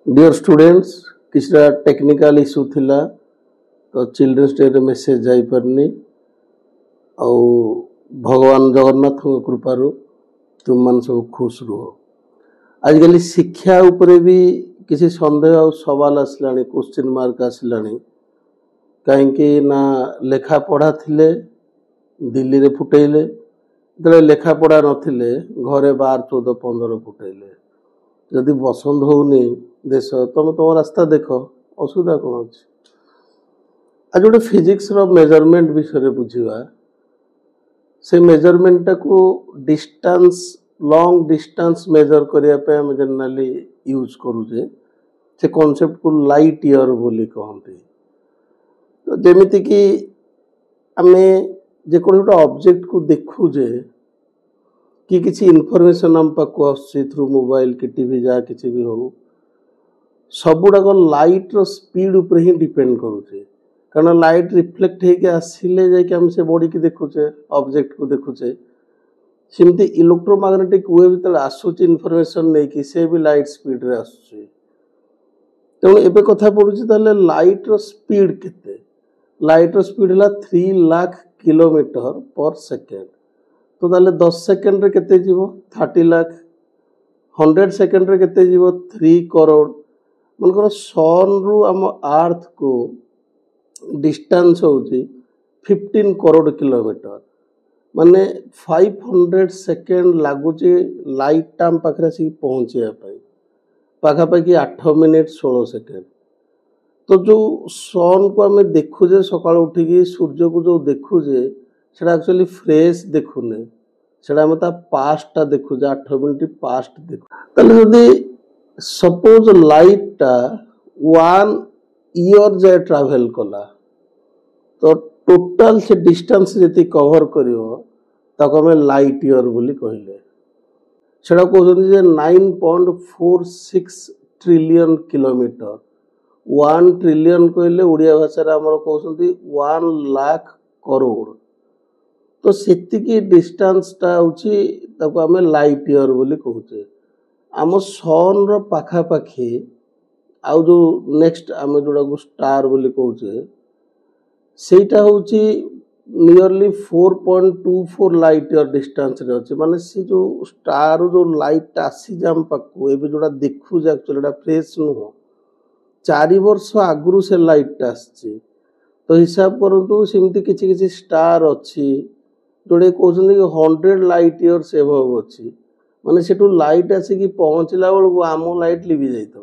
Dear students किसी technical issue थिला तो चिल्ड्रेन्स डे रे मेसेज जाई परनी आउ भगवान जगन्नाथ कृपारू तुम मान सब खुश रुह। आजकल शिक्षा उपरे भी किसी संदेह और सवाल आसलानी क्वेश्चन मार्क आसलानी कहीं ना लेखा पढ़ा थिले दिल्ली रे फुटेले जो लेखा पढ़ा नथिले घरे 12-14-15 फुटेले जदि पसंद होनी देश तुम तुम रास्ता देख असुविधा कौन अच्छे। आज गोटे फिजिक्स मेजरमेंट विषय बुझा से मेजरमेंट को डिस्टेंस लॉन्ग डिस्टेंस मेजर करने आम जनरली यूज करुचे से कॉन्सेप्ट को लाइट ईयर बोली कहते। तो जमीती कि आम जेको ऑब्जेक्ट को देखुचे कि किसी इनफॉरमेशन आम पाक थ्रू मोबाइल कि टीवी जहाँ किसी भी हो सबुड़ाक लाइट रो स्पीड उपर ही डिपेंड करुचे कारण लाइट रिफ्लेक्ट होके आसिले जाके से बॉडी की देखुचे ऑब्जेक्ट को देखुचे सेमती इलेक्ट्रोमैग्नेटिक वेव जो आसूची इनफॉरमेशन नहीं कि से भी लाइट स्पीड रे आसुचे। तेणु एबे कथा पड़ुची ताले लाइट रो स्पीड केते लाइट रो स्पीड है 3 लाख किलोमीटर पर सेकेंड। तो ताले 10 सेकेंड रे केते जीवो 30 लाख 100 सेकेंड रे केते जीवो 3 करोड़ मनकर सन रु आम अर्थ को डिस्टेंस होची 15 करोड़ किलोमीटर माने 500 सेकेंड लगुचे लाइट टाइम पाखरे सी पहुंचे पाखापाखि 8 मिनिट 16 सेकेंड। तो जो सन को आम देखुजे सकाळ उठिकी सूर्य को जो देखुजे सेटा एक्चुअली फ्रेश देखुने सेटा आम ता पास्टा देखुजे 8 मिनिट पास्ट देखु। ताले जदि सपोज लाइट टा 1 ईयर जाए ट्रैवल कला तो टोटल से डिस्टेंस जति कवर करिवो ताको हमें लाइट ईयर बोली कहले सेटा कहउछन जे 9.46 ट्रिलियन किलोमीटर 1 ट्रिलियन कहले ओडिया भाषा रे हमर कहउछन 1 लाख करोड़। तो सेतिकी डिस्टेंस टा होची ताको हमें लाइट ईयर बोली कहउछे। आम सन रो पाखापाखि आउ जो नेक्स्ट आम जोड़ा को स्टार बोली कहउछे सेटा होची नियरली 4.24 लाइट ईयर डिस्टेंस रे अछि माने से जो स्टार जो लाइट आसी जाम पाकू एबे जोड़ा देखु जे एक्चुअली फ्रेश नुह 4 वर्ष आगुरु से लाइट आसी। तो हिसाब करंतु सेमती किछि किछि स्टार अछि जोड़े कहउछन कि 100 लाइट ईयर्स एबव अछि माने सेटू लाइट आसी कि पहुंचला बेलू आम लाइट लिभि जाइतो।